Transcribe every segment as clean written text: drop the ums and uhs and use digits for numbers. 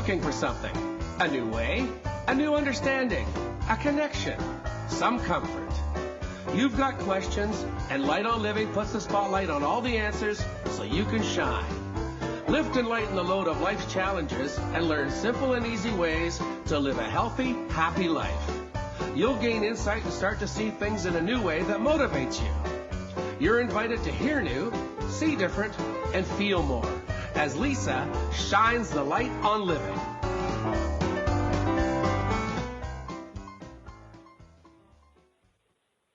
looking for something. A new way, a new understanding, a connection, some comfort. You've got questions, and Light on Living puts the spotlight on all the answers so you can shine. Lift and lighten the load of life's challenges and learn simple and easy ways to live a healthy, happy life. You'll gain insight and start to see things in a new way that motivates you. You're invited to hear new, see different, and feel more as Lisa shines the light on living.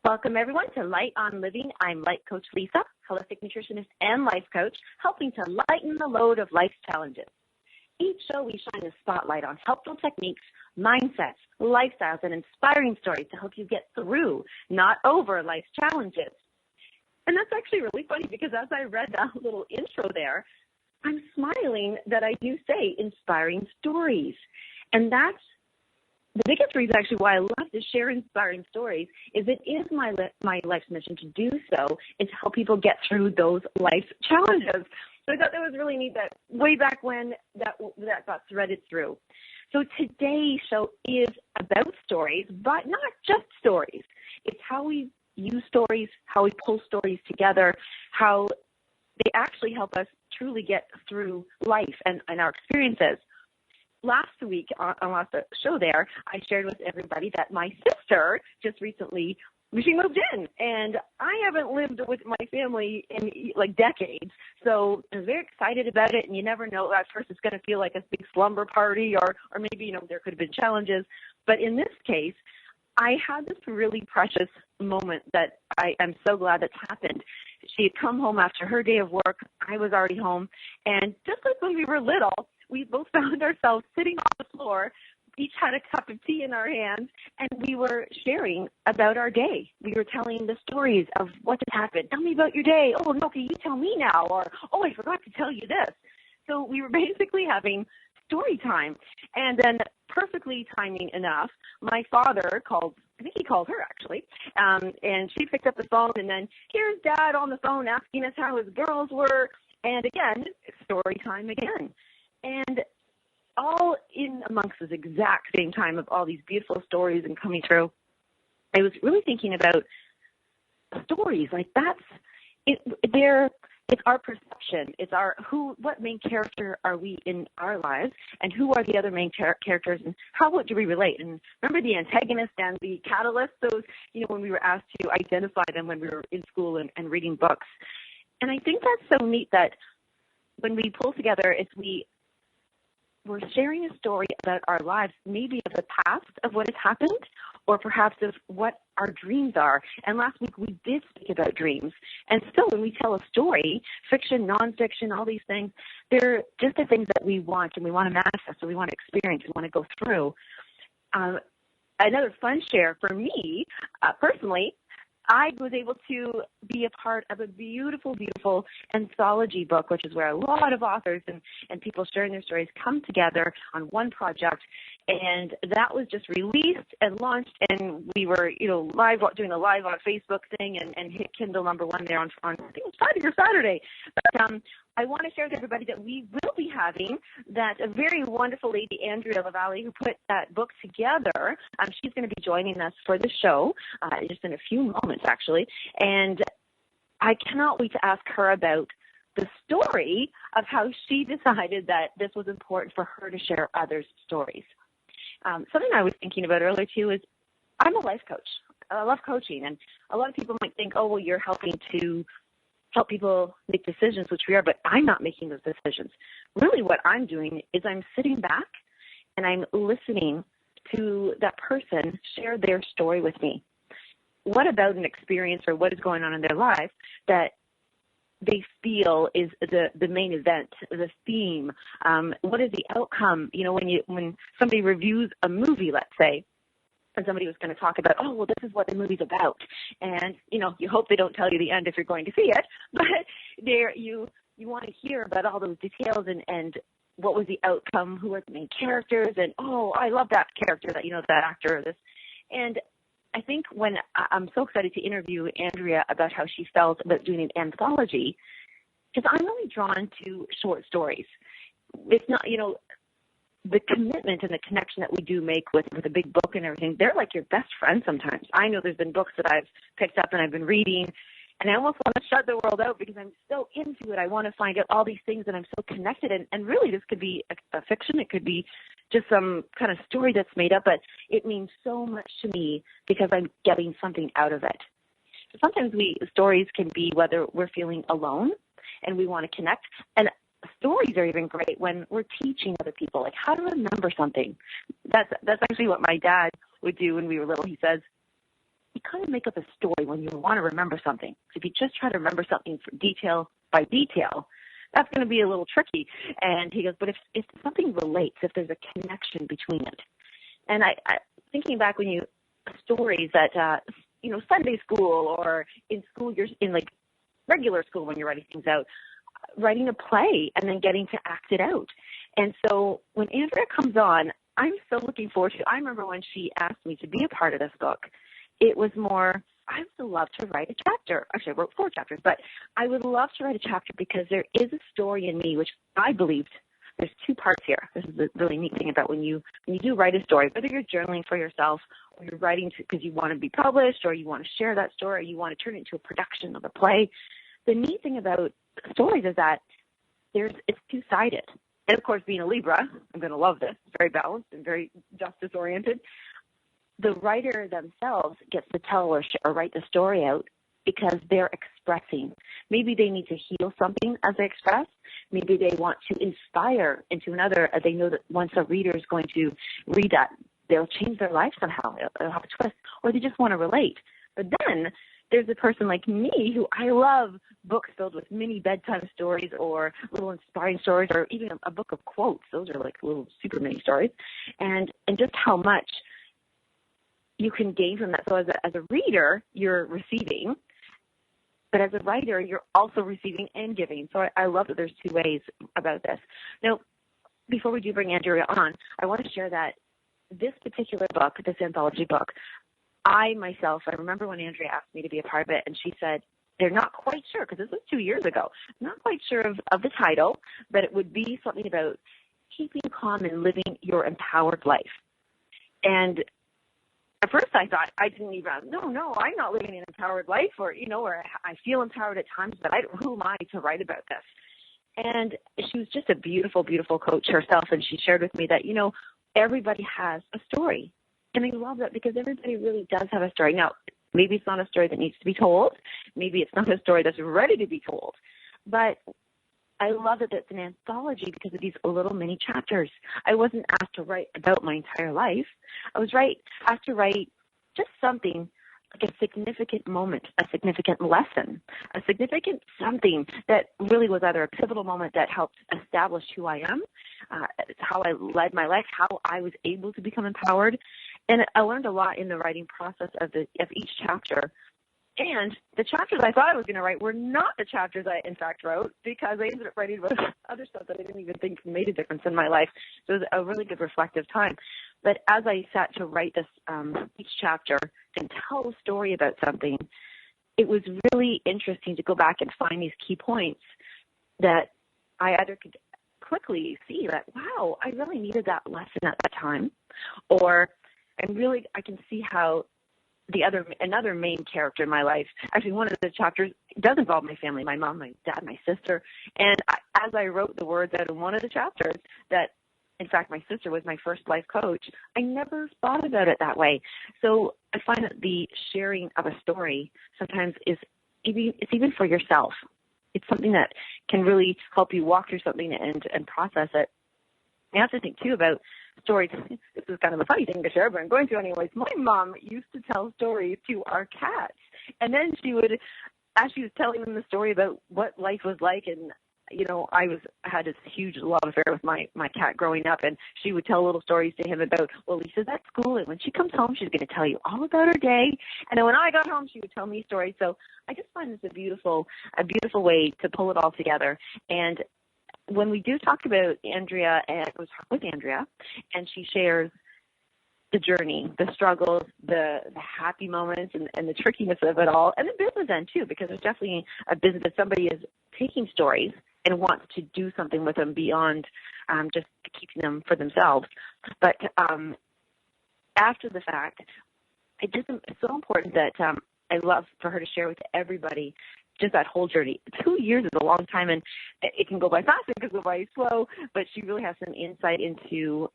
Welcome, everyone, to Light on Living. I'm Light Coach Lisa, holistic nutritionist and life coach, helping to lighten the load of life's challenges. Each show, we shine a spotlight on helpful techniques, mindsets, lifestyles, and inspiring stories to help you get through, not over, life's challenges. And that's actually really funny because as I read that little intro there, I'm smiling that I do say inspiring stories. And that's the biggest reason actually why I love to share inspiring stories is it is my life's mission to do so and to help people get through those life challenges. So I thought that was really neat that way back when that got threaded through. So today's show is about stories, but not just stories. It's how we use stories, how we pull stories together, how they actually help us truly get through life and our experiences. Last week on last show there, I shared with everybody that my sister just recently, she moved in, and I haven't lived with my family in like decades, so I was very excited about it, and you never know, at first it's going to feel like a big slumber party, or maybe, there could have been challenges, but in this case, I had this really precious moment that I am so glad that's happened. She had come home after her day of work, I was already home, and just like when we were little, we both found ourselves sitting on the floor, each had a cup of tea in our hands, and we were sharing about our day. We were telling the stories of what had happened. Tell me about your day. Oh, no, can you tell me now? Or, oh, I forgot to tell you this. So we were basically having story time. And then perfectly timing enough, my father called, I think he called her actually, and she picked up the phone, and then here's Dad on the phone asking us how his girls were. And again, story time again. And all in amongst this exact same time of all these beautiful stories and coming through, I was really thinking about stories. Like it's our perception. It's what main character are we in our lives, and who are the other main characters, and how do we relate? And remember the antagonist and the catalyst, those, when we were asked to identify them when we were in school and reading books. And I think that's so neat that when we pull together, we're sharing a story about our lives, maybe of the past of what has happened, or perhaps of what our dreams are. And last week we did speak about dreams. And still, when we tell a story, fiction, nonfiction, all these things, they're just the things that we want and we want to manifest, or we want to experience, we want to go through. Another fun share for me, personally, I was able to be a part of a beautiful, beautiful anthology book, which is where a lot of authors and people sharing their stories come together on one project. And that was just released and launched, and we were, live, doing a live on a Facebook thing and hit Kindle #1 there on I think it was Friday or Saturday. But I want to share with everybody that we will be having that a very wonderful lady, Andree Lavallee, who put that book together. She's going to be joining us for the show just in a few moments, actually. And I cannot wait to ask her about the story of how she decided that this was important for her to share others' stories. Something I was thinking about earlier, too, is I'm a life coach. I love coaching, and a lot of people might think, oh, well, you're helping to help people make decisions, which we are, but I'm not making those decisions. Really what I'm doing is I'm sitting back and I'm listening to that person share their story with me. What about an experience or what is going on in their life that they feel is the main event, the theme? What is the outcome? When somebody reviews a movie, let's say, and somebody was going to talk about, oh, well, this is what the movie's about. And, you hope they don't tell you the end if you're going to see it, but you want to hear about all those details and what was the outcome, who are the main characters, and, oh, I love that character, that actor or this. And I think when I'm so excited to interview Andrea about how she felt about doing an anthology, because I'm really drawn to short stories. It's not, the commitment and the connection that we do make with a big book and everything, they're like your best friend sometimes. I know there's been books that I've picked up and I've been reading, and I almost want to shut the world out because I'm so into it. I want to find out all these things, and I'm so connected. And really, this could be a fiction. It could be just some kind of story that's made up, but it means so much to me because I'm getting something out of it. So sometimes stories can be whether we're feeling alone and we want to connect. And stories are even great when we're teaching other people, like how to remember something. That's actually what my dad would do when we were little. He says, you kind of make up a story when you want to remember something. So if you just try to remember something detail by detail, that's going to be a little tricky. And he goes, but if something relates, if there's a connection between it. And I thinking back when stories that, Sunday school or in school, you're in like regular school when you're writing things out, writing a play and then getting to act it out. And so when Andrea comes on, I'm so looking forward to. I remember when she asked me to be a part of this book, it was more, I would love to write a chapter. Actually, I wrote 4 chapters, but I would love to write a chapter because there is a story in me, which I believed there's 2 parts here. This is the really neat thing about when you do write a story, whether you're journaling for yourself or you're writing because you want to be published or you want to share that story or you want to turn it into a production of a play. The neat thing about stories is that it's 2-sided. And, of course, being a Libra, I'm going to love this. It's very balanced and very justice-oriented. The writer themselves gets to tell or write the story out because they're expressing. Maybe they need to heal something as they express. Maybe they want to inspire into another. They know that once a reader is going to read that, they'll change their life somehow. It'll have a twist. Or they just want to relate. But then there's a person like me who I love books filled with mini bedtime stories or little inspiring stories or even a book of quotes. Those are like little super mini stories. And just how much you can gain from that. So as a reader, you're receiving. But as a writer, you're also receiving and giving. So I love that there's 2 ways about this. Now, before we do bring Andrea on, I want to share that this particular book, this anthology book, I remember when Andrea asked me to be a part of it, and she said, they're not quite sure, because this was 2 years ago, not quite sure of the title, but it would be something about keeping calm and living your empowered life. And at first I thought, I didn't even, no, I'm not living an empowered life or I feel empowered at times, but who am I to write about this? And she was just a beautiful, beautiful coach herself. And she shared with me that, everybody has a story. And I love that because everybody really does have a story. Now, maybe it's not a story that needs to be told. Maybe it's not a story that's ready to be told. But I love that it's an anthology because of these little mini chapters. I wasn't asked to write about my entire life. I was asked to write just something like a significant moment, a significant lesson, a significant something that really was either a pivotal moment that helped establish who I am, how I led my life, how I was able to become empowered. And I learned a lot in the writing process of each chapter. And the chapters I thought I was going to write were not the chapters I, in fact, wrote because I ended up writing about other stuff that I didn't even think made a difference in my life. So it was a really good reflective time. But as I sat to write this each chapter and tell a story about something, it was really interesting to go back and find these key points that I either could quickly see that, wow, I really needed that lesson at that time, or I can see how another main character in my life, actually one of the chapters does involve my family, my mom, my dad, my sister. And as I wrote the words out in one of the chapters that, in fact, my sister was my first life coach, I never thought about it that way. So I find that the sharing of a story sometimes it's even for yourself. It's something that can really help you walk through something and process it. I have to think, too, about stories. This is kind of a funny thing to share, but I'm going to anyways. My mom used to tell stories to our cats. And then she would, as she was telling them the story about what life was like, and, I had this huge love affair with my cat growing up, and she would tell little stories to him about, well, Lisa's at school, and when she comes home, she's going to tell you all about her day. And then when I got home, she would tell me stories. So I just find this a beautiful way to pull it all together. And when we do talk about Andrea, and I was with Andrea, and she shares the journey, the struggles, the happy moments, and the trickiness of it all, and the business end too, because there's definitely a business that somebody is taking stories and wants to do something with them beyond just keeping them for themselves. But after the fact, it's so important that I love for her to share with everybody just that whole journey. 2 years is a long time, and it can go by fast, it can go by slow, but she really has some insight into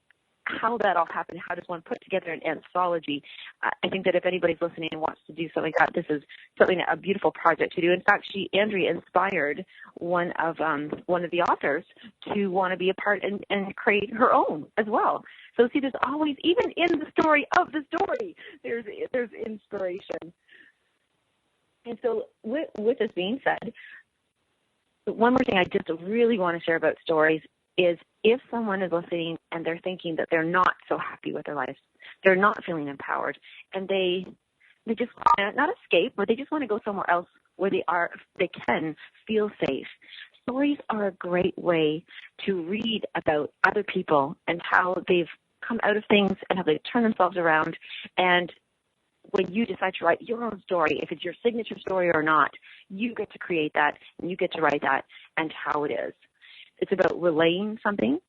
how that all happened. How does one put together an anthology? I think that if anybody's listening and wants to do something like that, this is something, a beautiful project to do. In fact, Andree inspired one of the authors to want to be a part and create her own as well. So see, there's always, even in the story of the story, there's inspiration. And so with this being said, one more thing I just really want to share about stories is if someone is listening and they're thinking that they're not so happy with their life, they're not feeling empowered, and they just want to not escape, but they just want to go somewhere else where they can feel safe. Stories are a great way to read about other people and how they've come out of things and how they turn themselves around. And when you decide to write your own story, if it's your signature story or not, you get to create that and you get to write that and how it is. It's about relaying something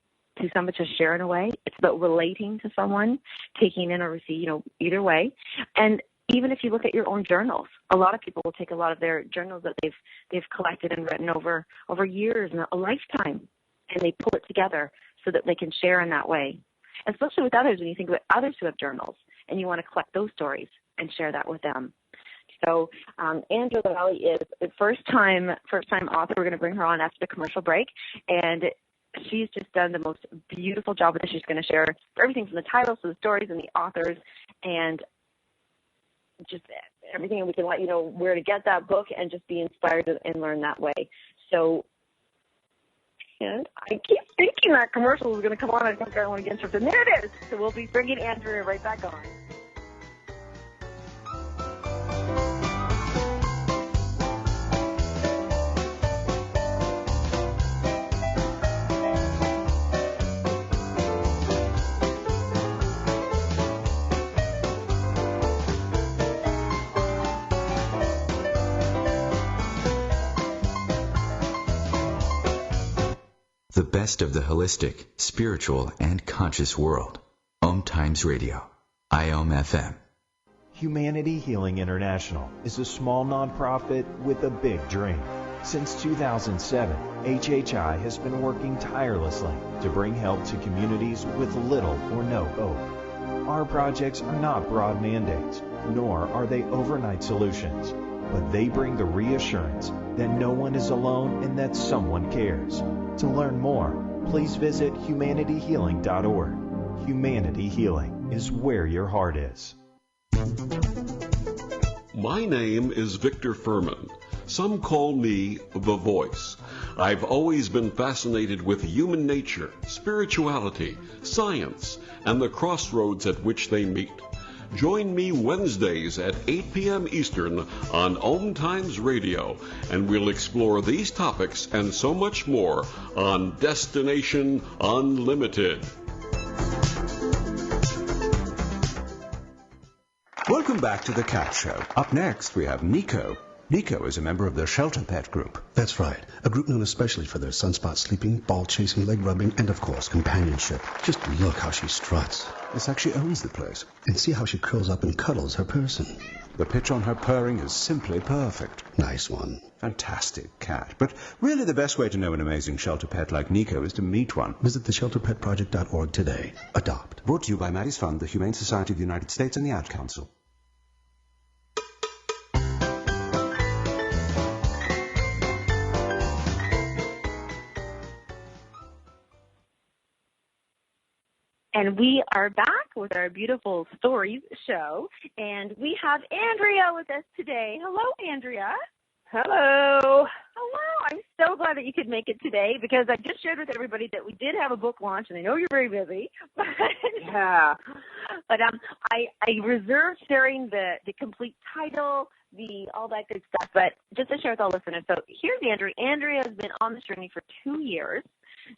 to someone, to share in a way. It's about relating to someone, taking in or receiving, either way. And even if you look at your own journals, a lot of people will take a lot of their journals that they've collected and written over years and a lifetime, and they pull it together so that they can share in that way. Especially with others, when you think about others who have journals and you want to collect those stories and share that with them. So Andree Lavallee is a first-time author. We're going to bring her on after the commercial break, and she's just done the most beautiful job with this. She's going to share everything from the titles to the stories and the authors, and just everything. And we can let you know where to get that book and just be inspired and learn that way. So, and I keep thinking that commercial is going to come on. I think I want to get interrupted. And there it is. So we'll be bringing Andrea right back on. The best of the holistic, spiritual, and conscious world. OMTimes Radio. IOM-FM. Humanity Healing International is a small nonprofit with a big dream. Since 2007, HHI has been working tirelessly to bring help to communities with little or no hope. Our projects are not broad mandates, nor are they overnight solutions, but they bring the reassurance that no one is alone and that someone cares. To learn more, please visit humanityhealing.org. Humanity Healing is where your heart is. My name is Victor Furman. Some call me the Voice. I've always been fascinated with human nature, spirituality, science, and the crossroads at which they meet. Join me Wednesdays at 8 p.m. Eastern on OMTimes Radio, and we'll explore these topics and so much more on Destination Unlimited. Welcome back to The Cat Show. Up next, we have Nico. Nico is a member of the Shelter Pet Group. That's right. A group known especially for their sunspot sleeping, ball chasing, leg rubbing, and of course, companionship. Just look how she struts. It's like she owns the place. And see how she curls up and cuddles her person. The pitch on her purring is simply perfect. Nice one. Fantastic cat. But really the best way to know an amazing shelter pet like Nico is to meet one. Visit theshelterpetproject.org today. Adopt. Brought to you by Maddie's Fund, the Humane Society of the United States, and the Ad Council. And we are back with our beautiful stories show, and we have Andrea with us today. Hello, Andrea. Hello. Hello. I'm so glad that you could make it today, because I just shared with everybody that we did have a book launch, and I know you're very busy. Yeah. But I reserved sharing the complete title, all that good stuff, but just to share with all listeners. So here's Andrea. Andrea has been on this journey for 2 years.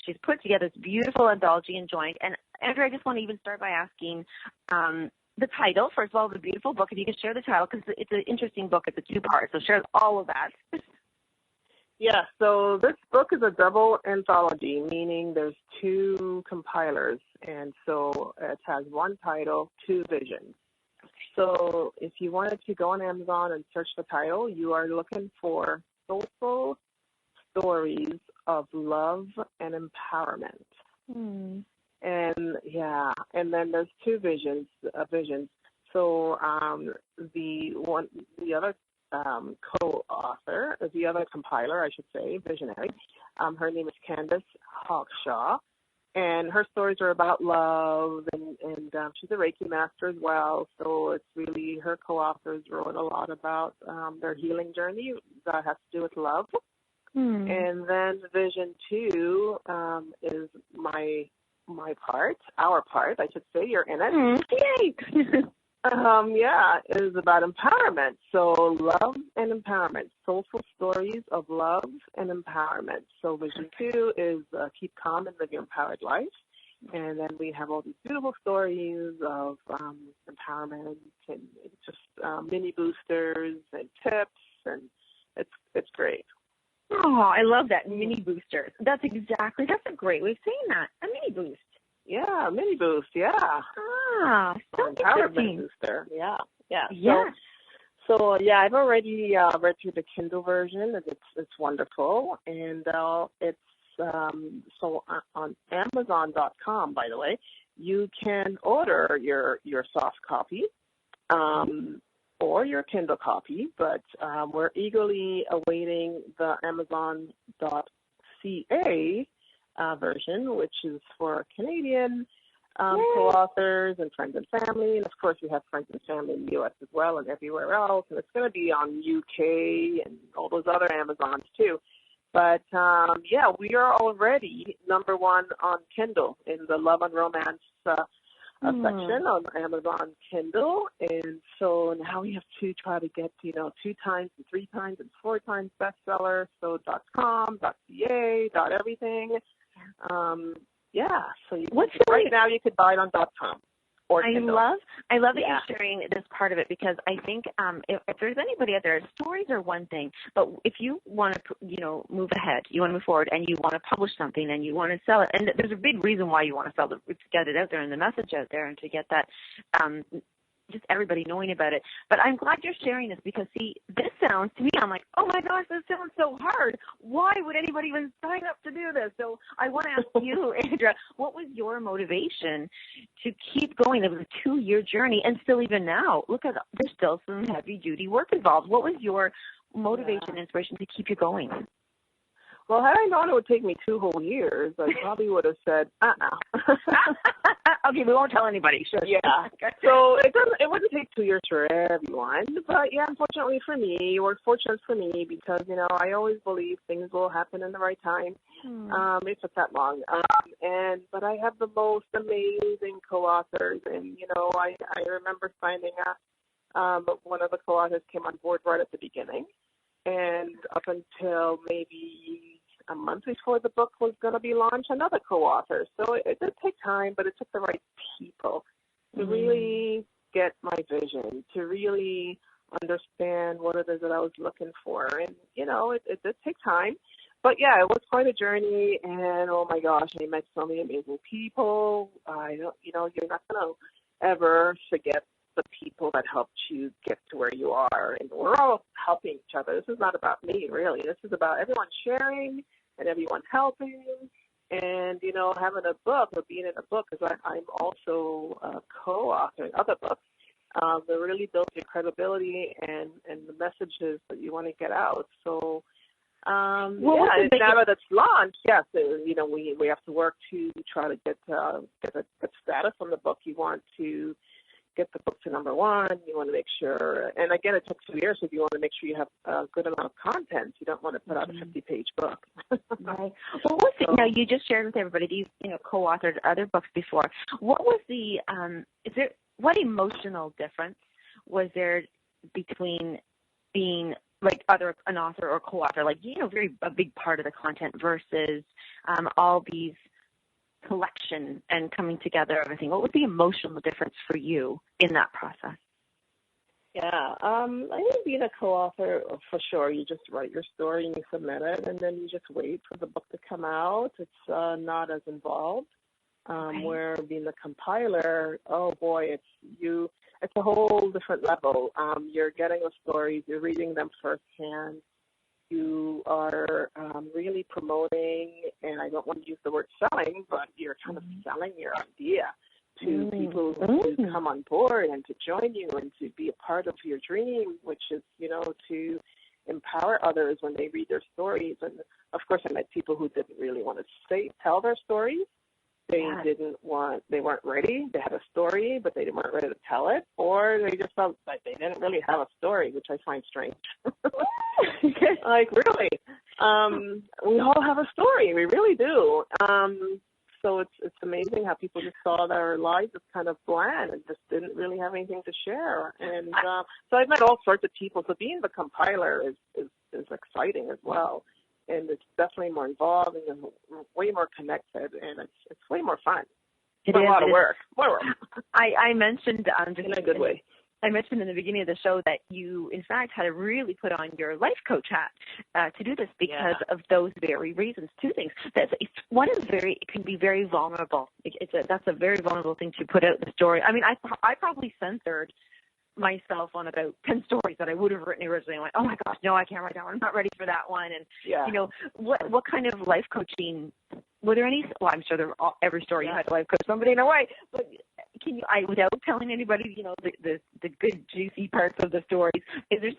She's put together this beautiful anthology and joined. And Andrea, I just want to even start by asking the title. First of all, the beautiful book, if you could share the title, because it's an interesting book. It's a two-part, so share all of that. Yeah, so this book is a double anthology, meaning there's two compilers, and so it has one title, two visions. So if you wanted to go on Amazon and search the title, you are looking for Soulful Stories of Love and Empowerment. And yeah, and then there's two visions. So the other co-author, the other compiler, I should say, visionary, her name is Candace Hawkshaw, and her stories are about love, and she's a Reiki master as well. So it's really, her co-authors wrote a lot about their healing journey that has to do with love. And then vision 2 is my part, our part, I should say. You're in it. Yay! Is about empowerment. So love and empowerment, soulful stories of love and empowerment. So vision 2 is keep calm and live your empowered life. And then we have all these beautiful stories of empowerment and just mini boosters and tips, and it's great. Oh, I love that, mini boosters. That's a great way of saying that, a mini boost. Yeah, mini boost, yeah. Ah, so empowerment booster, yeah. Yeah. So I've already read through the Kindle version. It's wonderful, and it's so on Amazon.com. By the way, you can order your soft copy, or your Kindle copy, but we're eagerly awaiting the Amazon.ca version, which is for Canadian co-authors and friends and family. And, of course, we have friends and family in the U.S. as well and everywhere else. And it's going to be on UK and all those other Amazons, too. But, we are already number one on Kindle in the Love and Romance section on Amazon Kindle. And so now we have to try to get, 2 times and 3 times and 4 times bestseller. So .com, .ca, .everything. So right now you could buy it on .com or Kindle. I love that you're sharing this part of it, because I think if there's anybody out there, stories are one thing, but if you want to, move ahead, you want to move forward, and you want to publish something and you want to sell it, and there's a big reason why you want to sell it, to get it out there and the message out there and to get that just everybody knowing about it. But I'm glad you're sharing this, because, see, this sounds to me, I'm like, oh my gosh, this sounds so hard. Why would anybody even sign up to do this? So I want to ask you, Andrea, what was your motivation to keep going? It was a 2-year journey, and still even now, look at, there's still some heavy-duty work involved. What was your motivation, inspiration to keep you going? Well, had I known it would take me 2 whole years, I probably would have said, Okay, we won't tell anybody. Sure. Yeah. So it wouldn't take 2 years for everyone. But, unfortunately for me, or fortunate for me, because, I always believe things will happen in the right time. It took that long. But I have the most amazing co-authors. And, I remember signing up. One of the co-authors came on board right at the beginning. And up until maybe a month before the book was going to be launched, another co-author. So it did take time, but it took the right people to really get my vision, to really understand what it is that I was looking for. And, it did take time. But, it was quite a journey. And, oh, my gosh, I met so many amazing people. You're not going to ever forget the people that helped you get to where you are. And we're all helping each other. This is not about me, really. This is about everyone sharing and everyone helping, and, having a book or being in a book, because I'm also co-authoring other books that really builds your credibility and the messages that you want to get out. So, now that it's launched, we have to work to try to get a status on the book. You want to get the book to number 1. You want to make sure, and again, it took 2 years, so you want to make sure you have a good amount of content. You don't want to put out a 50-page book. Right. Well, now you just shared with everybody these, co-authored other books before. What was what emotional difference was there between being like an author or co-author, like, a big part of the content versus all these collection and coming together, everything? What was the emotional difference for you in that process? Yeah, I think being a co-author, for sure, you just write your story and you submit it, and then you just wait for the book to come out. It's not as involved. Right. Where being the compiler, oh boy, it's a whole different level. You're getting the stories, you're reading them firsthand. You are really promoting, and I don't want to use the word selling, but you're kind of selling your idea to people to come on board and to join you and to be a part of your dream, which is, to empower others when they read their stories. And of course, I met people who didn't really want to tell their stories. They weren't ready. They had a story, but they weren't ready to tell it, or they just felt like they didn't really have a story, which I find strange. Like, really? We all have a story. We really do. So it's amazing how people just saw their lives as kind of bland and just didn't really have anything to share. And so I've met all sorts of people. So being the compiler is exciting as well. And it's definitely more involved and way more connected, and it's way more fun. It's a lot of work. More work. I mentioned just in a good way. I mentioned in the beginning of the show that you, in fact, had to really put on your life coach hat to do this because of those very reasons. Two things. One is it can be very vulnerable. That's a very vulnerable thing to put out the story. I mean, I probably censored myself on about 10 stories that I would have written originally. I went, oh my gosh, no, I can't write that one. I'm not ready for that one. And what kind of life coaching? Were there any? Well, I'm sure every story you had to life coach somebody in a way. But can you, without telling anybody, the good juicy parts of the stories? Is there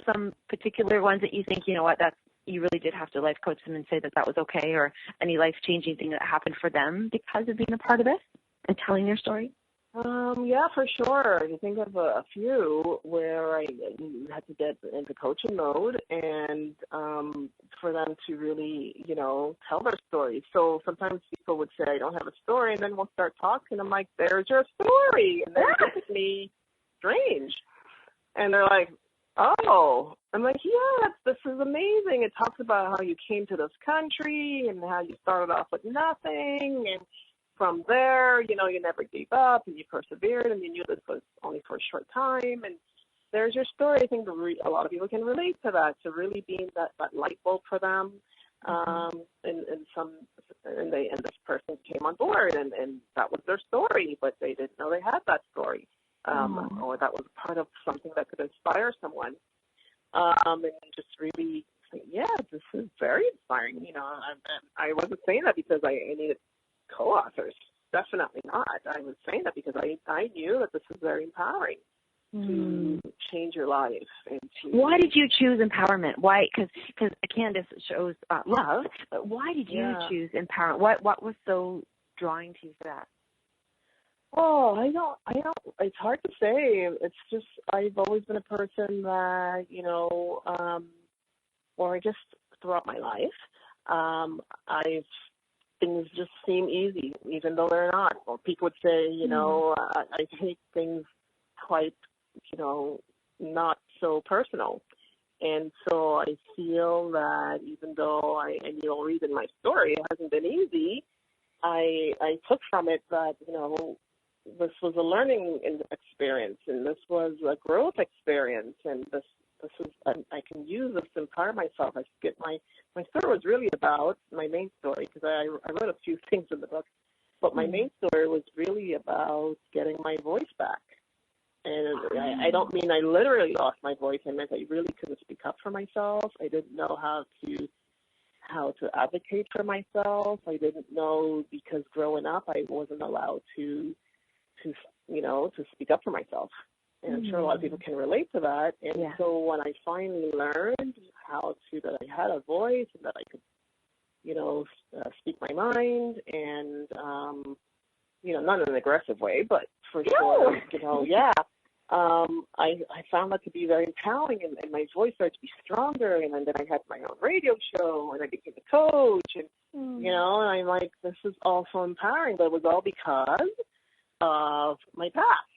some particular ones that you think, you really did have to life coach them and say that was okay, or any life changing thing that happened for them because of being a part of this and telling their story? Yeah, for sure. I think of a few where I had to get into coaching mode and for them to really, tell their story. So sometimes people would say, I don't have a story, and then we'll start talking. I'm like, there's your story. And they look at me strange. And they're like, oh. I'm like, yes, this is amazing. It talks about how you came to this country and how you started off with nothing, and from there, you never gave up and you persevered and you knew this was only for a short time. And there's your story. I think a lot of people can relate to that, to really being that light bulb for them. And this person came on board and that was their story, but they didn't know they had that story. Or that was part of something that could inspire someone. And just really say, yeah, this is very inspiring. I wasn't saying that because I needed co-authors. Definitely not. I was saying that because I knew that this was very empowering to change your life. Why did you choose empowerment? Why? Because Candace shows love, but why did you choose empowerment? What was so drawing to you for that? Oh, I don't. It's hard to say. It's just I've always been a person that or just throughout my life, things just seem easy, even though they're not. Or people would say, I take things quite, not so personal. And so I feel that even though and you'll read in my story, it hasn't been easy, I took from it that, this was a learning experience, and this was a growth experience, and this is I can use this to empower myself. My story was really about my main story, because I wrote a few things in the book, but my main story was really about getting my voice back. And I don't mean I literally lost my voice. I meant I really couldn't speak up for myself. I didn't know how to advocate for myself. I didn't know, because growing up I wasn't allowed to speak up for myself. And I'm sure a lot of people can relate to that. And so when I finally learned that I had a voice and that I could, speak my mind and, not in an aggressive way, but for sure, I found that to be very empowering, and my voice started to be stronger. And then I had my own radio show, and I became a coach, and, and I'm like, this is also empowering, but it was all because of my past.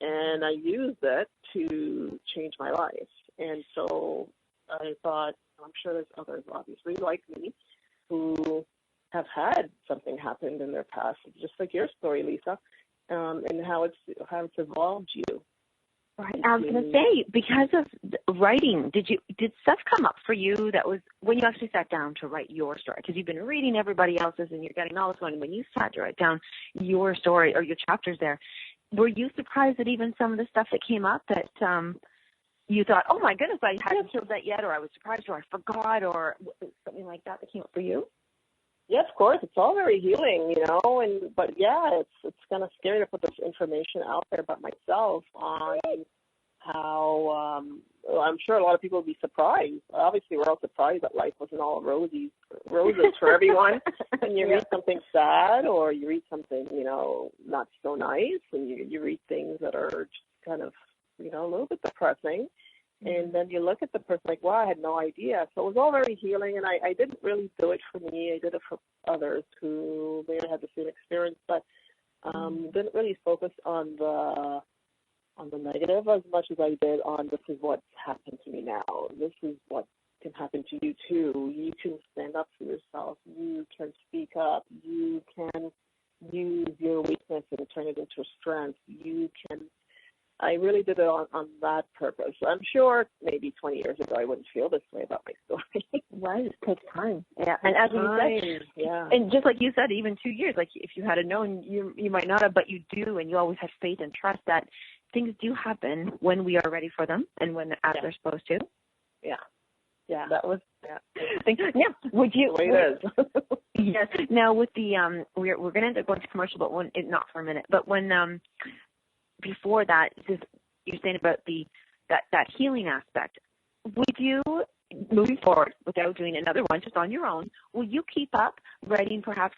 And I used it to change my life. And so I thought, I'm sure there's others, obviously, like me, who have had something happen in their past, just like your story, Lisa, and how it's evolved you. Right. I was going to say, because of writing, did stuff come up for you that was when you actually sat down to write your story? Because you've been reading everybody else's and you're getting all this one. When you sat to write down your story or your chapters there, were you surprised at even some of the stuff that came up that you thought, oh my goodness, I hadn't killed that yet, or I was surprised, or I forgot, or something like that came up for you? Yes, of course. It's all very healing, but yeah, it's kind of scary to put this information out there about myself on how I'm sure a lot of people would be surprised. Obviously, we're all surprised that life wasn't all roses for everyone. And you read something sad, or you read something, not so nice, and you read things that are just kind of, a little bit depressing. And then you look at the person like, wow, I had no idea. So it was all very healing, and I didn't really do it for me. I did it for others who may have had the same experience, but didn't really focus on the negative as much as I did on this is what's happened to me now. This is what can happen to you too. You can stand up for yourself. You can speak up. You can use your weakness and turn it into strength. I really did it on that purpose. I'm sure maybe 20 years ago I wouldn't feel this way about my story. Right, it takes time. Yeah, and as you said, and just like you said, even 2 years, like if you had known, you might not have, but you do, and you always have faith and trust that things do happen when we are ready for them and when they're supposed to. Yeah. Yeah. That was, Yeah. Would you? The way it is. Yes. Now with the, we're going to end up going to commercial, but not for a minute, but when, before that, you're saying about that healing aspect. Would you, moving forward, without doing another one, just on your own, will you keep up writing perhaps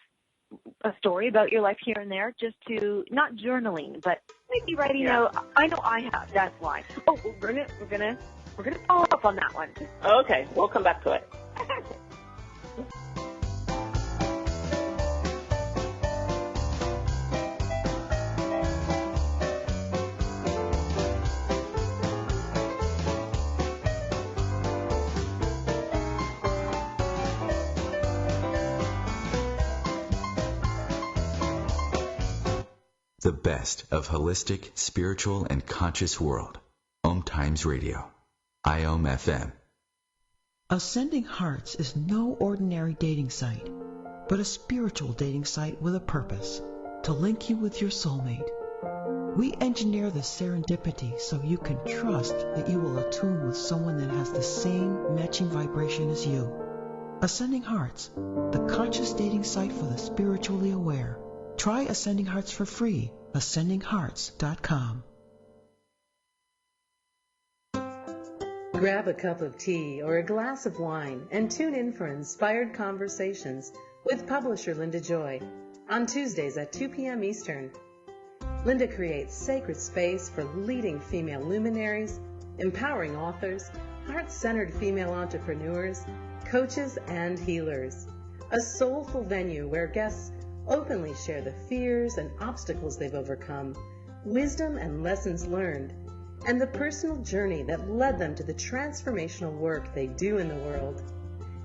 a story about your life here and there, just to not journaling, but maybe writing out? I know I have. That's why. Oh, we're gonna follow up on that one. Okay, we'll come back to it. The best of holistic, spiritual, and conscious world. OMTimes Radio. IOM FM. Ascending Hearts is no ordinary dating site, but a spiritual dating site with a purpose, to link you with your soulmate. We engineer the serendipity so you can trust that you will attune with someone that has the same matching vibration as you. Ascending Hearts, the conscious dating site for the spiritually aware. Try Ascending Hearts for free. AscendingHearts.com. Grab a cup of tea or a glass of wine and tune in for Inspired Conversations with publisher Linda Joy on Tuesdays at 2 p.m. Eastern. Linda creates sacred space for leading female luminaries, empowering authors, heart-centered female entrepreneurs, coaches, and healers. A soulful venue where guests openly share the fears and obstacles they've overcome, wisdom and lessons learned, and the personal journey that led them to the transformational work they do in the world.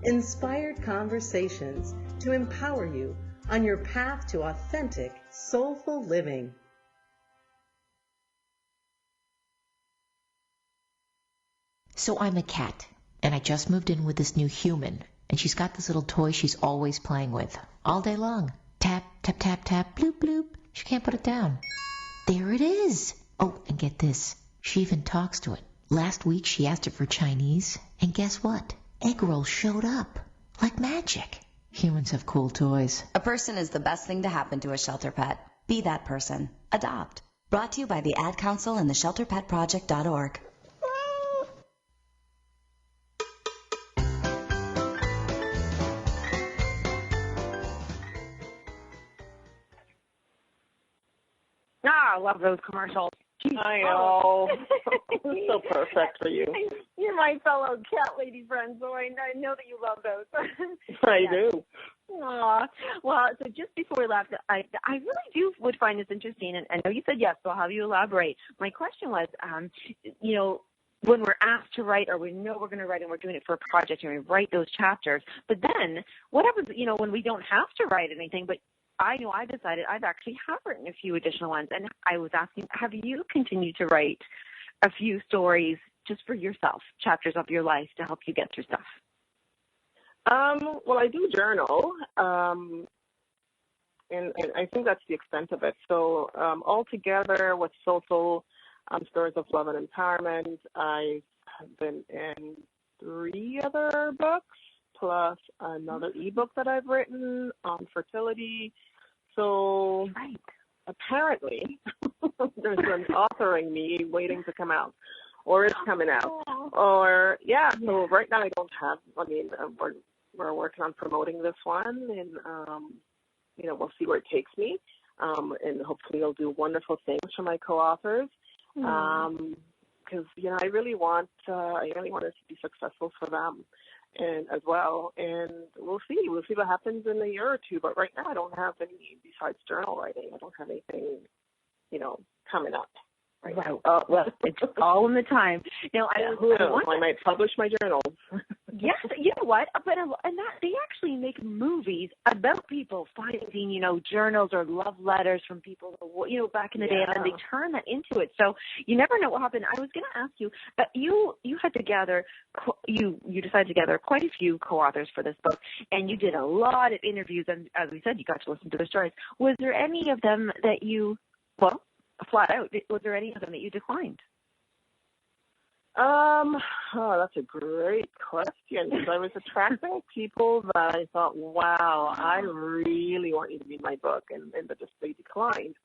Inspired Conversations to empower you on your path to authentic, soulful living. So I'm a cat, and I just moved in with this new human, and she's got this little toy she's always playing with, all day long. Tap, tap, tap, tap, bloop, bloop. She can't put it down. There it is. Oh, and get this. She even talks to it. Last week she asked it for Chinese, and guess what? Egg rolls showed up. Like magic. Humans have cool toys. A person is the best thing to happen to a shelter pet. Be that person. Adopt. Brought to you by the Ad Council and the ShelterPetProject.org. I love those commercials. I know. It's so perfect for you. You're my fellow cat lady friend, so I know that you love those. I do. Aw. Well, so just before we left, I really would find this interesting, and I know you said yes, so I'll have you elaborate. My question was, when we're asked to write, or we know we're going to write and we're doing it for a project and we write those chapters, but then what happens, when we don't have to write anything, but I know I decided I've actually have written a few additional ones, and I was asking, have you continued to write a few stories just for yourself, chapters of your life to help you get through stuff? Well, I do journal, and I think that's the extent of it. So altogether with Soulful, Stories of Love and Empowerment, I've been in 3 other books, plus another ebook that I've written on fertility. So apparently there's an authoring me waiting to come out, or it's coming out. Or, so right now I don't have, we're working on promoting this one, and, we'll see where it takes me. And hopefully it'll do wonderful things for my co-authors. Because, I really want it to be successful for them and as well. And we'll see what happens in a year or two. But right now I don't have any, besides journal writing, I don't have anything, coming up. Right. Well, it's all in the time. Now, I might publish my journals. Yes, you know what? But they actually make movies about people finding, journals or love letters from people, back in the day, and they turn that into it. So you never know what happened. I was going to ask you, you had to gather, you decided to gather quite a few co-authors for this book, and you did a lot of interviews, and as we said, you got to listen to their stories. Was there any of them that flat out, was there any of them that you declined? That's a great question, because I was attracting people that I thought, wow, I really want you to read my book, and they declined.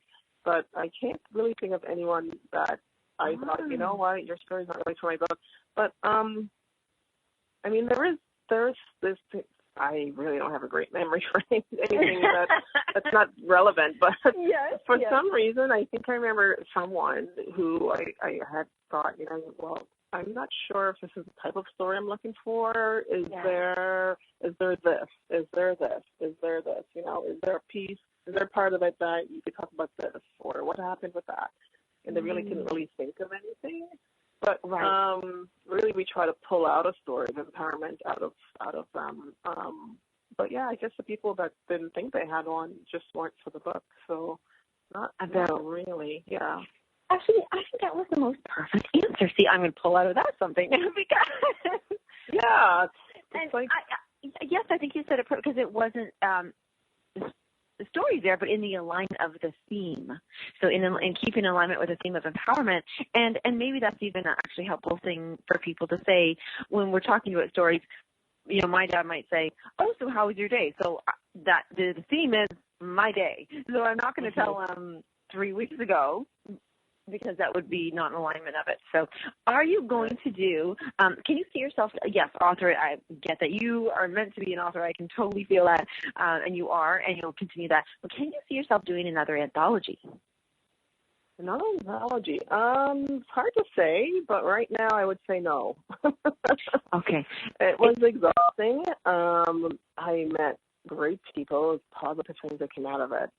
But I can't really think of anyone that I thought, you know what, your story's not right for my book. But, there's this thing. I really don't have a great memory for anything that's not relevant, but for some reason, I think I remember someone who I had thought, I'm not sure if this is the type of story I'm looking for. Is there this? Is there this? Is there this? Is there a piece? Is there part of it that you could talk about this, or what happened with that? And they really couldn't really think of anything. But really, we try to pull out a story of empowerment out of them. But I guess the people that didn't think they had one just weren't for the book. So not really. Yeah. Actually, I think that was the most perfect answer. See, I'm going to pull out of that something because it's like yes, I think you said it because it wasn't the story there, but in the alignment of the theme. So in keeping in alignment with the theme of empowerment, and maybe that's even an actually helpful thing for people to say when we're talking about stories. My dad might say, "Oh, so how was your day?" So that the theme is my day. So I'm not going to tell him 3 weeks ago, because that would be not in alignment of it. So are you going to do, can you see yourself, yes, author, I get that you are meant to be an author, I can totally feel that, and you are, and you'll continue that, but can you see yourself doing another anthology? Another anthology? It's hard to say, but right now I would say no. Okay. It was exhausting. I met great people, positive things that came out of it.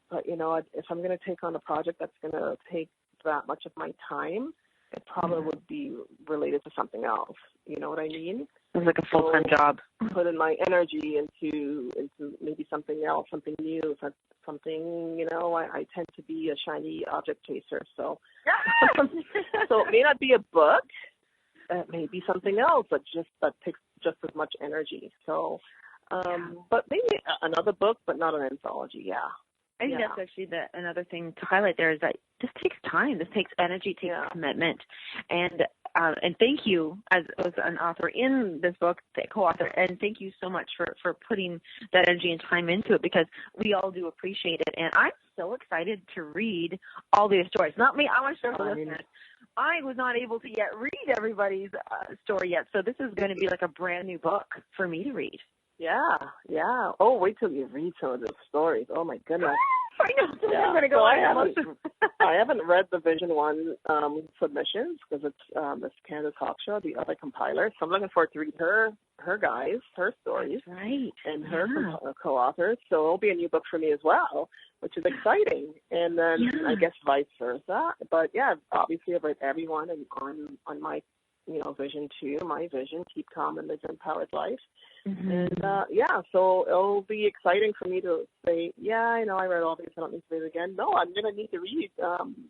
But, if I'm going to take on a project that's going to take that much of my time, it probably would be related to something else. You know what I mean? It's like a full-time job. Put in my energy into maybe something else, something new, something, I tend to be a shiny object chaser. So, so it may not be a book. It may be something else that takes just as much energy. So, but maybe another book, but not an anthology, I think that's actually another thing to highlight there is that this takes time. This takes energy, takes commitment. And thank you as an author in this book, the co-author, and thank you so much for putting that energy and time into it, because we all do appreciate it. And I'm so excited to read all these stories. Not me, I want to share the listeners. I was not able to yet read everybody's story yet, so this is going to be like a brand new book for me to read. Yeah. Oh, wait till you read some of those stories. Oh my goodness. I know. I'm going to go. So I haven't read the Vision One submissions because it's Miss Canada's Talk Show, the other compiler. So I'm looking forward to read her stories, right, and her co-authors. So it'll be a new book for me as well, which is exciting. And then I guess vice versa. But obviously I've read everyone and on my vision 2, my vision, keep calm and live your empowered life. And so it'll be exciting for me to say, I know I read all these, I don't need to read it again. No, I'm going to need to read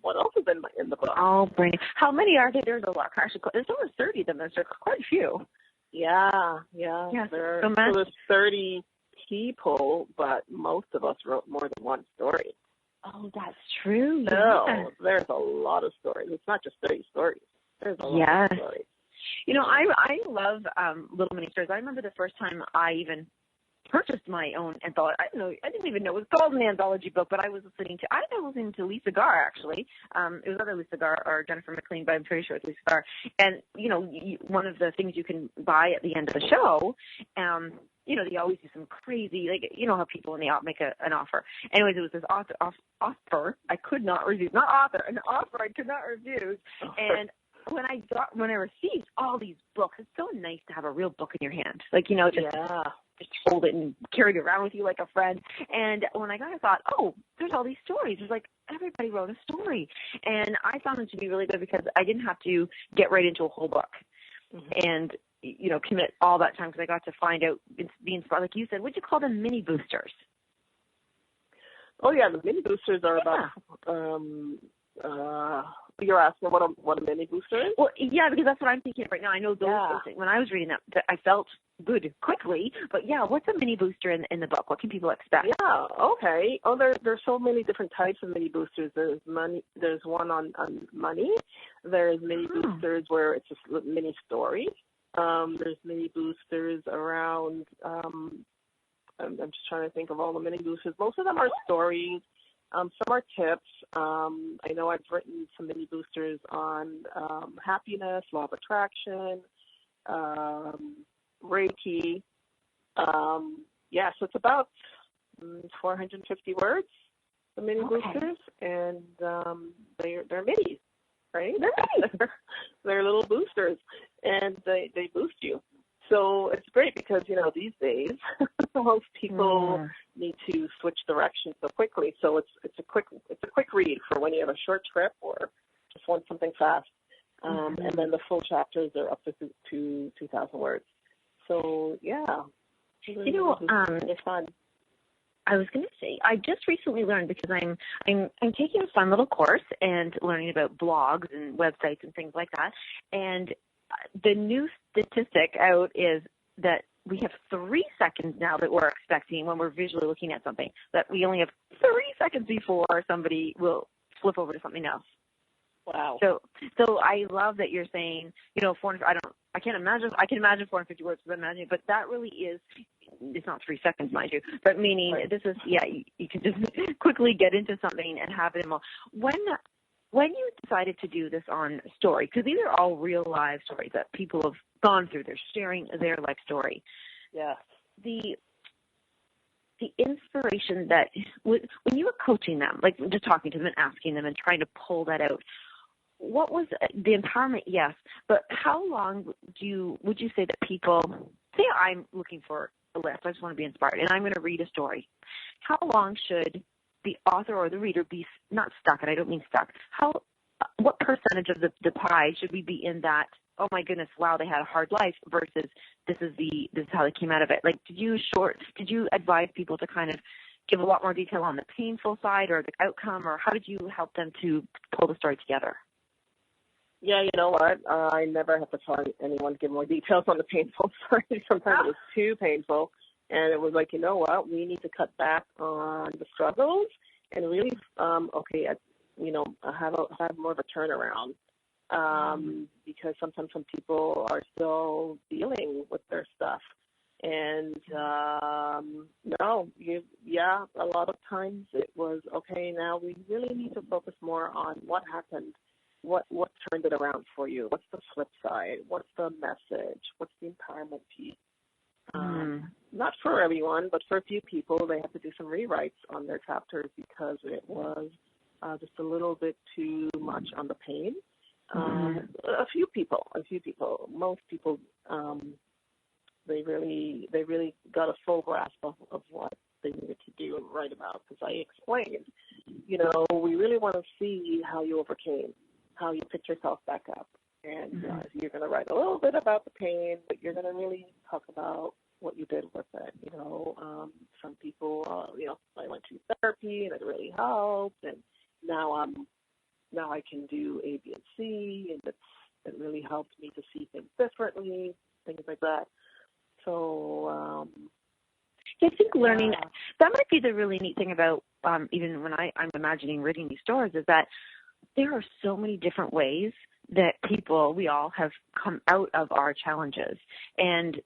what else is in the book. Oh, brilliant. How many are there? There's a lot. Actually, there's over 30 of them. There's quite a few. Yeah. There's 30 people, but most of us wrote more than one story. Oh, that's true. No, there's a lot of stories. It's not just 30 stories. There's a lot of stories. I love little mini stories. I remember the first time I even purchased my own anthology. I didn't even know it was called an anthology book, but I was listening to Lisa Garr, actually. It was either Lisa Garr or Jennifer McLean, but I'm pretty sure it's Lisa Garr. And, one of the things you can buy at the end of the show, they always do some crazy, how people when they make an offer. Anyways, it was this offer I could not refuse. Not author, an offer I could not refuse. And when I received all these books, it's so nice to have a real book in your hand. Just hold it and carry it around with you like a friend. And when I got it, I thought, there's all these stories. It's like everybody wrote a story. And I found them to be really good because I didn't have to get right into a whole book and, commit all that time because I got to find out, be inspired. Like you said, what'd you call them? Mini boosters. Oh, yeah, the mini boosters are about you're asking what a mini booster is? Well, yeah, because that's what I'm thinking right now. I know those when I was reading that I felt good quickly, but what's a mini booster in the book? What can people expect? Yeah, okay. Oh, there's so many different types of mini boosters. There's one on money. There's mini boosters where it's just a mini story. There's mini boosters around. I'm just trying to think of all the mini boosters. Most of them are stories. Some are tips. I know I've written some mini boosters on happiness, law of attraction, Reiki. So it's about 450 words, the mini boosters, and they're minis, right? They're little boosters, and they boost you. So it's great because, these days most people need to switch directions so quickly. So it's a quick read for when you have a short trip or just want something fast. And then the full chapters are up to 2,000 words. So it's fun. I was going to say, I just recently learned because I'm taking a fun little course and learning about blogs and websites and things like that. And the new statistic out is that we have 3 seconds now that we're expecting when we're visually looking at something, that we only have 3 seconds before somebody will flip over to something else. Wow. So I love that you're saying, 400, I can imagine 450 words, but imagine, but that really is, it's not 3 seconds, mind you, but meaning this is, you can just quickly get into something and have it in more. When you decided to do this on story, because these are all real live stories that people have gone through, they're sharing their life story. Yeah. The inspiration that, when you were coaching them, like just talking to them and asking them and trying to pull that out, what was the empowerment? Yes, but how long would you say that people, say I'm looking for a list, I just want to be inspired, and I'm going to read a story. How long should the author or the reader be not stuck, and I don't mean stuck, what percentage of the pie should we be in that, oh my goodness, wow, they had a hard life, versus this is how they came out of it? Like, did you advise people to kind of give a lot more detail on the painful side or the outcome, or how did you help them to pull the story together? Yeah, you know what? I never have to tell anyone to give more details on the painful story. Sometimes it was too painful. And it was like, you know what? We need to cut back on the struggles and really, have more of a turnaround. Because sometimes some people are still dealing with their stuff. And, a lot of times it was, okay, now we really need to focus more on what happened. What turned it around for you? What's the flip side? What's the message? What's the empowerment piece? Not for everyone, but for a few people, they have to do some rewrites on their chapters because it was just a little bit too much on the pain. A few people. Most people, they really got a full grasp of what they needed to do and write about. Because I explained, we really want to see how you overcame, how you picked yourself back up, And you're going to write a little bit about the pain, but you're going to really talk about what you did with it. Some people, I went to therapy and it really helped, and now I can do A, B, and C, and it really helped me to see things differently, things like that. So I think learning, that might be the really neat thing about even when I'm imagining reading these stories, is that there are so many different ways that we all have come out of our challenges. And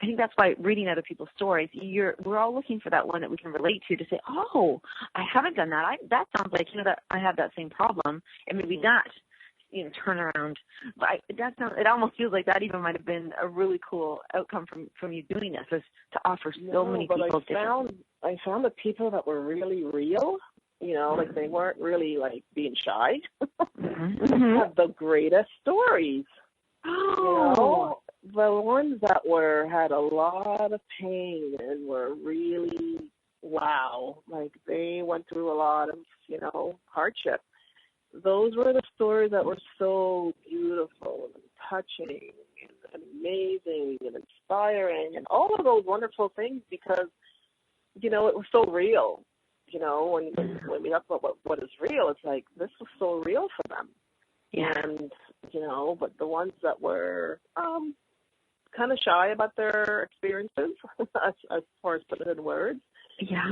I think that's why reading other people's stories, we're all looking for that one that we can relate to say, oh, I haven't done that. That sounds like, that I have that same problem, and maybe not, turn around. But it almost feels like that even might have been a really cool outcome from you doing this, is to offer so many people different. I found the people that were really real, like they weren't really like being shy, have the greatest stories. Oh. The ones that had a lot of pain and were really, wow, like they went through a lot of, hardship. Those were the stories that were so beautiful and touching and amazing and inspiring and all of those wonderful things, because, it was so real. When we talk about what is real, it's like this was so real for them. Yeah. And, but the ones that were kind of shy about their experiences, as far as putting it in words,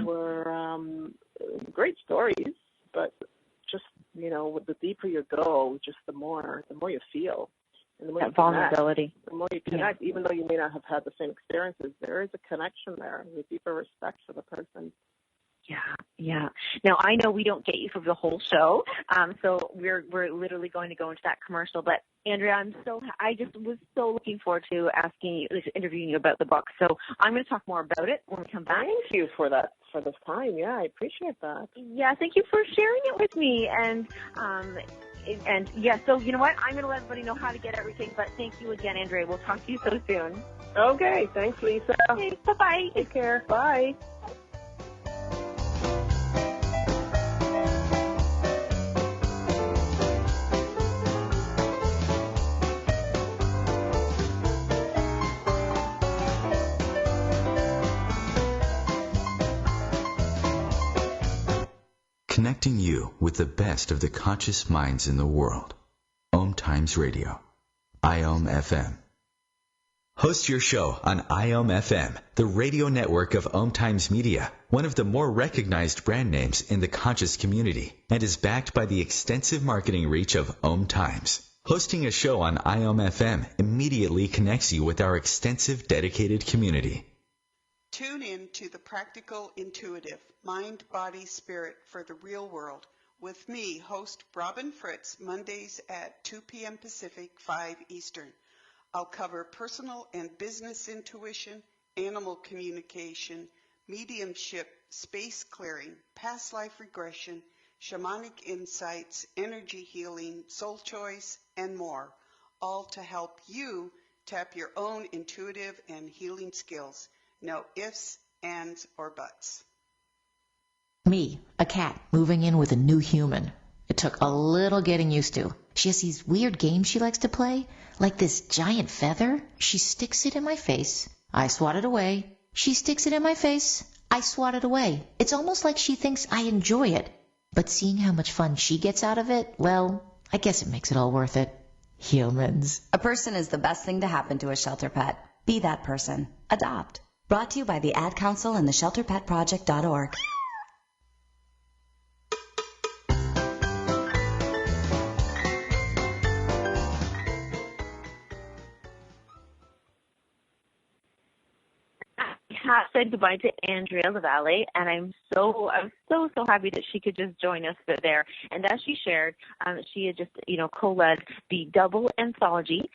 were great stories, but just, the deeper you go, just the more you feel. And the more that vulnerability. The more you connect, even though you may not have had the same experiences, there is a connection there, a deeper respect for the person. Yeah. Now, I know we don't get you for the whole show, so we're literally going to go into that commercial. But Andrea, I just was so looking forward to interviewing you about the book. So I'm going to talk more about it when we come back. Thank you for this time. Yeah, I appreciate that. Yeah, thank you for sharing it with me. And yeah, so you know what? I'm going to let everybody know how to get everything. But thank you again, Andrea. We'll talk to you so soon. Okay, thanks, Lisa. Okay, bye-bye. Take care. Bye. Connecting you with the best of the conscious minds in the world. OMTimes Radio. IOM FM. Host your show on IOM FM, the radio network of OMTimes Media, one of the more recognized brand names in the conscious community, and is backed by the extensive marketing reach of OMTimes. Hosting a show on IOM FM immediately connects you with our extensive dedicated community. Tune in to the Practical Intuitive, Mind, Body, Spirit for the Real World with me, host Robin Fritz, Mondays at 2 p.m. Pacific, 5 Eastern. I'll cover personal and business intuition, animal communication, mediumship, space clearing, past life regression, shamanic insights, energy healing, soul choice, and more, all to help you tap your own intuitive and healing skills. No ifs, ands, or buts. Me, a cat, moving in with a new human. It took a little getting used to. She has these weird games she likes to play, like this giant feather. She sticks it in my face. I swat it away. She sticks it in my face. I swat it away. It's almost like she thinks I enjoy it. But seeing how much fun she gets out of it, well, I guess it makes it all worth it. Humans. A person is the best thing to happen to a shelter pet. Be that person. Adopt. Brought to you by the Ad Council and the ShelterPetProject.org. Said goodbye to Andree Lavallee, and I'm so happy that she could just join us there. And as she shared, she had just co-led the double anthology.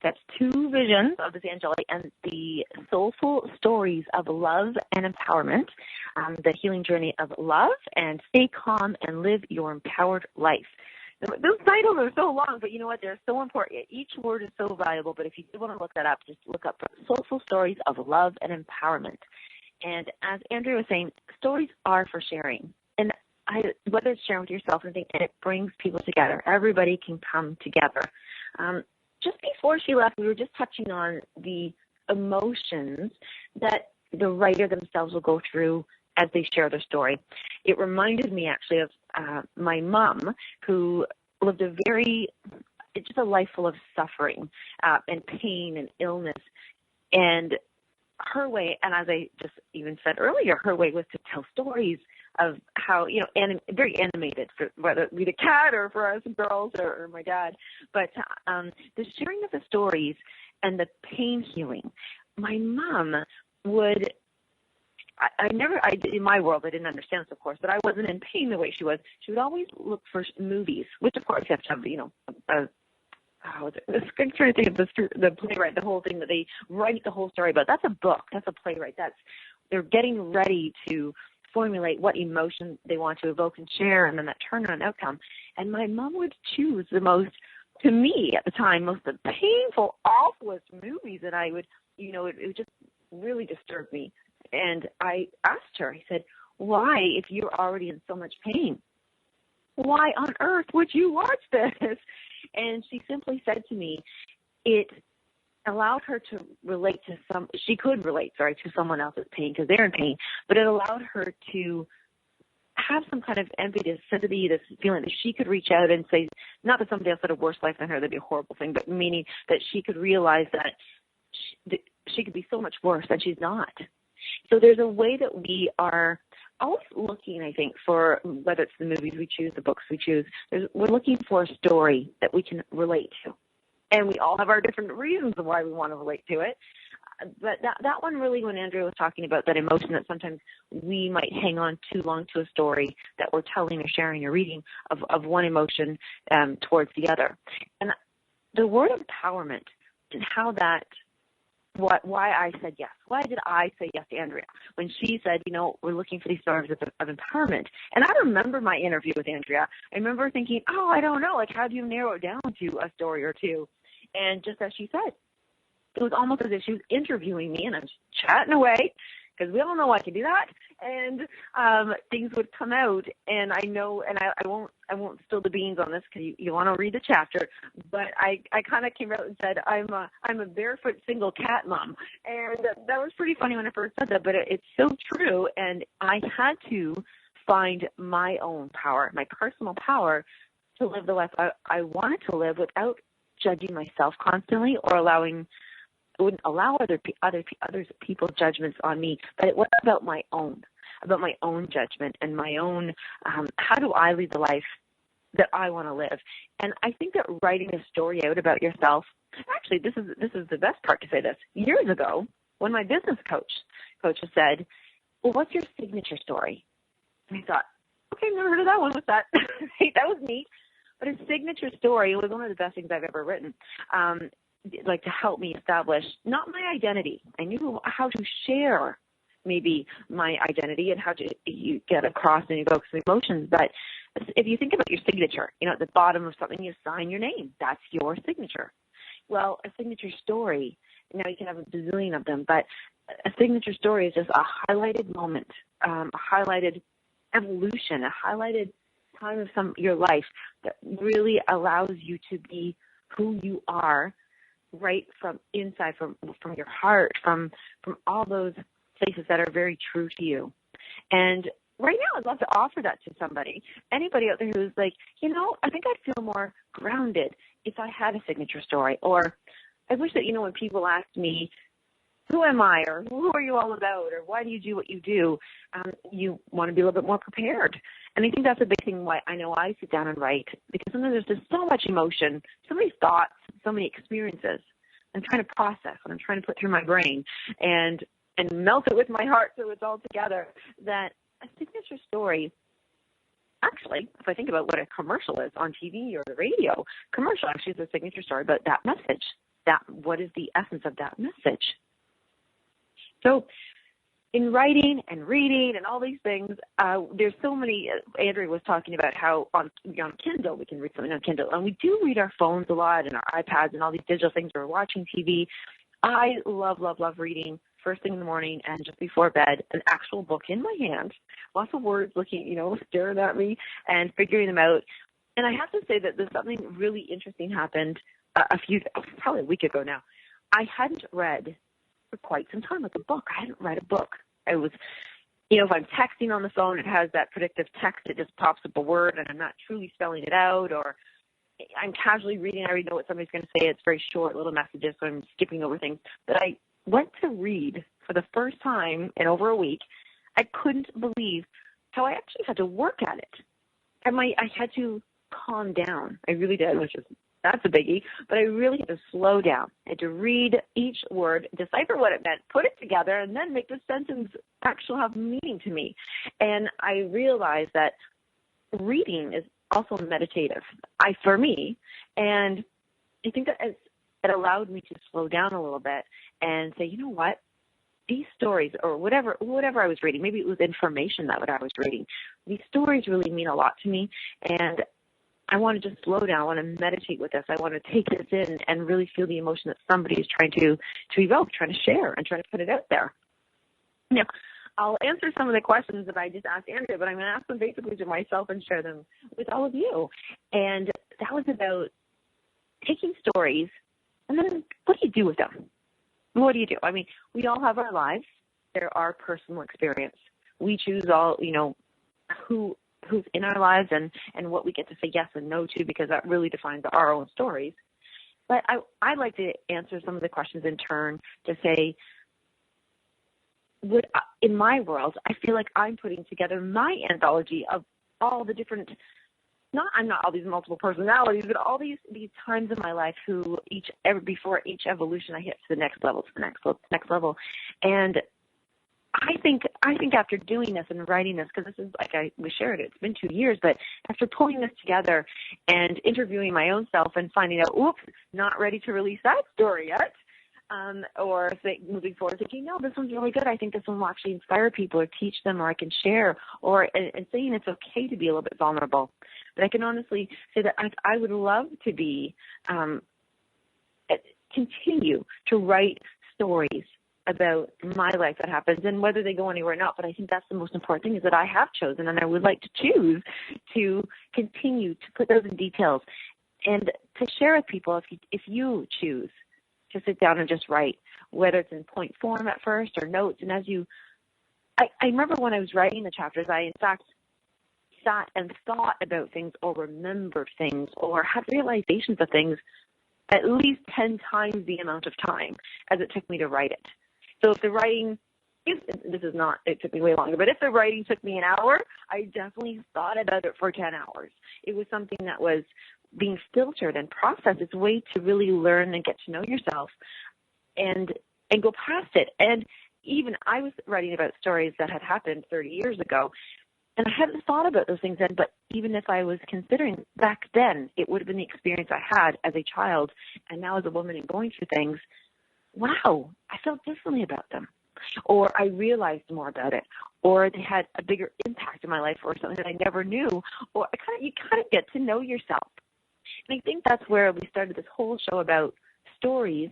That's two visions of this anthology, and the Soulful Stories of Love and Empowerment, the healing journey of love, and stay calm and live your empowered life. Those titles are so long, but you know what? They're so important. Each word is so valuable, but if you do want to look that up, just look up Soulful Stories of Love and Empowerment. And as Andrea was saying, stories are for sharing. And whether it's sharing with yourself or anything, and it brings people together. Everybody can come together. Just before she left, we were just touching on the emotions that the writer themselves will go through as they share their story. It reminded me actually of my mom, who lived just a life full of suffering and pain and illness. And her way, and as I just even said earlier, her way was to tell stories of how, very animated, for whether it be the cat or for us girls or my dad. But the sharing of the stories and the pain healing, my mom would, in my world, I didn't understand this, of course, but I wasn't in pain the way she was. She would always look for movies, which of course you have to have, I'm trying to think of the playwright, the whole thing that they write the whole story about. That's a book. That's a playwright. They're getting ready to formulate what emotion they want to evoke and share, and then that turnaround outcome. And my mom would choose to me at the time, most of the painful, awfulest movies that I would, it would just really disturb me. And I asked her, I said, why, if you're already in so much pain, why on earth would you watch this? And she simply said to me, it allowed her to relate to to someone else's pain because they're in pain, but it allowed her to have some kind of empathy, sympathy, this feeling that she could reach out and say, not that somebody else had a worse life than her, that'd be a horrible thing, but meaning that she could realize that she could be so much worse and she's not. So there's a way that we are always looking, I think, for whether it's the movies we choose, the books we choose, we're looking for a story that we can relate to. And we all have our different reasons of why we want to relate to it. But that one really, when Andrea was talking about that emotion that sometimes we might hang on too long to a story that we're telling or sharing or reading of one emotion towards the other. And the word empowerment and how that, why I said yes. Why did I say yes to Andrea? When she said, we're looking for these stories of empowerment. And I remember my interview with Andrea. I remember thinking, I don't know, how do you narrow it down to a story or two? And just as she said, it was almost as if she was interviewing me, and I was chatting away, because we all know I can do that. And things would come out, and I know, and I won't spill the beans on this because you want to read the chapter. But I kind of came out and said I'm a barefoot single cat mom, and that was pretty funny when I first said that. But it's so true, and I had to find my own power, my personal power, to live the life I wanted to live without judging myself constantly or wouldn't allow other people's judgments on me. But it was about my own judgment and my own, how do I lead the life that I want to live? And I think that writing a story out about yourself, actually, this is the best part to say this. Years ago, when my business coach said, well, what's your signature story? And I thought, okay, I've never heard of that one. What's that? That was neat. But a signature story was one of the best things I've ever written. To help me establish not my identity. I knew how to share maybe my identity and how to get across and evoke some emotions. But if you think about your signature, at the bottom of something you sign your name. That's your signature. Well, a signature story, you can have a bazillion of them, but a signature story is just a highlighted moment, a highlighted evolution, a highlighted time of your life that really allows you to be who you are, right from inside, from your heart, from all those places that are very true to you. And right now, I'd love to offer that to anybody out there who's like, I think I'd feel more grounded if I had a signature story. Or I wish that, when people ask me, who am I, or who are you all about, or why do you do what you do, you want to be a little bit more prepared. And I think that's a big thing why I know I sit down and write, because sometimes there's just so much emotion, so many thoughts, so many experiences I'm trying to process, and I'm trying to put through my brain and melt it with my heart so it's all together, that a signature story, actually, if I think about what a commercial is on TV or the radio, commercial actually is a signature story, but that message, what is the essence of that message? So in writing and reading and all these things, there's so many. Andrea was talking about how on Kindle, we can read something on Kindle. And we do read our phones a lot and our iPads and all these digital things. We're watching TV. I love, love, love reading first thing in the morning and just before bed, an actual book in my hand, lots of words looking, staring at me and figuring them out. And I have to say that there's something really interesting happened probably a week ago now. I hadn't read for quite some time, like a book. I hadn't read a book. I was, if I'm texting on the phone, it has that predictive text. It just pops up a word, and I'm not truly spelling it out, or I'm casually reading. I already know what somebody's going to say. It's very short little messages, so I'm skipping over things. But I went to read for the first time in over a week. I couldn't believe how I actually had to work at it. I had to calm down. I really did, that's a biggie. But I really had to slow down. I had to read each word, decipher what it meant, put it together, and then make the sentence actually have meaning to me. And I realized that reading is also meditative, for me. And I think that it allowed me to slow down a little bit and say, you know what? These stories, or whatever I was reading, maybe it was information that what I was reading, these stories really mean a lot to me, and I want to just slow down. I want to meditate with this. I want to take this in and really feel the emotion that somebody is trying to evoke, trying to share, and trying to put it out there. Now, I'll answer some of the questions that I just asked Andrea, but I'm going to ask them basically to myself and share them with all of you. And that was about taking stories, and then what do you do with them? What do you do? I mean, we all have our lives. They're our personal experience. We choose all, who's in our lives and what we get to say yes and no to, because that really defines our own stories. But I'd like to answer some of the questions in turn to say, in my world, I feel like I'm putting together my anthology of all the different, I'm not all these multiple personalities, but all these times in my life before each evolution I hit to the next level, level. And I think after doing this and writing this, because this is, like we shared it, it's been 2 years, but after pulling this together and interviewing my own self and finding out, oops, not ready to release that story yet, or moving forward thinking, no, this one's really good. I think this one will actually inspire people or teach them, or I can share, and saying it's okay to be a little bit vulnerable. But I can honestly say that I would love to continue to write stories about my life that happens, and whether they go anywhere or not. But I think that's the most important thing, is that I have chosen, and I would like to choose to continue to put those in details and to share with people if you choose to sit down and just write, whether it's in point form at first or notes. And I remember when I was writing the chapters, I in fact sat and thought about things, or remembered things, or had realizations of things at least 10 times the amount of time as it took me to write it. So if the writing, it took me way longer, but if the writing took me an hour, I definitely thought about it for 10 hours. It was something that was being filtered and processed. It's a way to really learn and get to know yourself and go past it. And even I was writing about stories that had happened 30 years ago, and I hadn't thought about those things then, but even if I was considering back then, it would have been the experience I had as a child, and now as a woman and going through things, wow, I felt differently about them. Or I realized more about it, or they had a bigger impact in my life, or something that I never knew, or you kind of get to know yourself. And I think that's where we started this whole show about stories,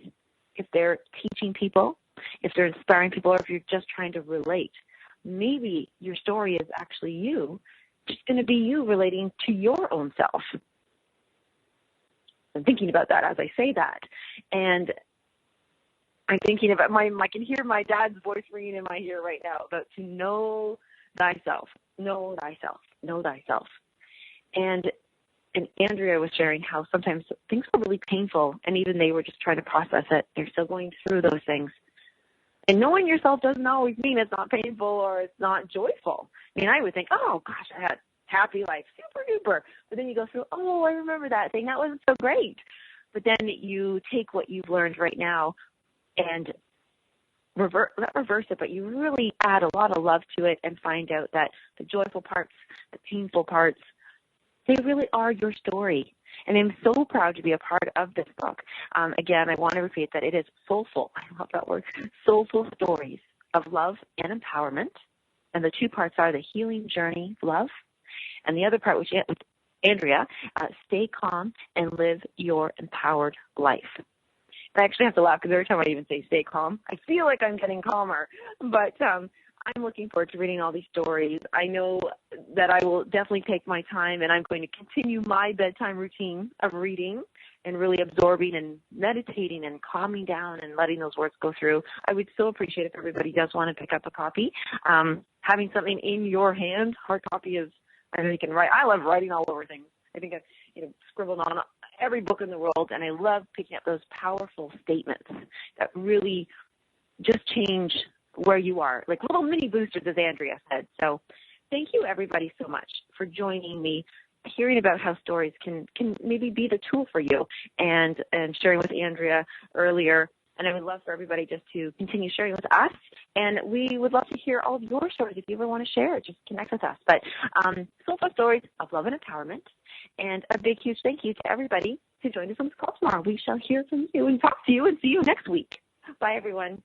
if they're teaching people, if they're inspiring people, or if you're just trying to relate. Maybe your story is actually you, just going to be you relating to your own self. I'm thinking about that as I say that. And I'm thinking about I can hear my dad's voice ringing in my ear right now about to know thyself, know thyself, know thyself. And Andrea was sharing how sometimes things were really painful, and even they were just trying to process it. They're still going through those things. And knowing yourself doesn't always mean it's not painful or it's not joyful. I mean, I would think, oh, gosh, I had a happy life, super duper. But then you go through, oh, I remember that thing. That wasn't so great. But then you take what you've learned right now and not reverse it, but you really add a lot of love to it and find out that the joyful parts, the painful parts, they really are your story. And I'm so proud to be a part of this book. Again, I want to repeat that it is soulful. I love that word. Soulful stories of love and empowerment. And the two parts are the healing journey, love, and the other part, which with Andrea, stay calm and live your empowered life. I actually have to laugh because every time I even say stay calm, I feel like I'm getting calmer. But I'm looking forward to reading all these stories. I know that I will definitely take my time, and I'm going to continue my bedtime routine of reading and really absorbing and meditating and calming down and letting those words go through. I would so appreciate if everybody does want to pick up a copy. Having something in your hand, hard copy is, I know you can write. I love writing all over things. I think I've scribbled on every book in the world, and I love picking up those powerful statements that really just change where you are, like little mini boosters, as Andrea said. So thank you, everybody, so much for joining me, hearing about how stories can maybe be the tool for you, and sharing with Andrea earlier. And I would love for everybody just to continue sharing with us. And we would love to hear all of your stories. If you ever want to share, just connect with us. But Soulful Stories of Love and Empowerment. And a big, huge thank you to everybody who joined us on this call tomorrow. We shall hear from you and talk to you and see you next week. Bye, everyone.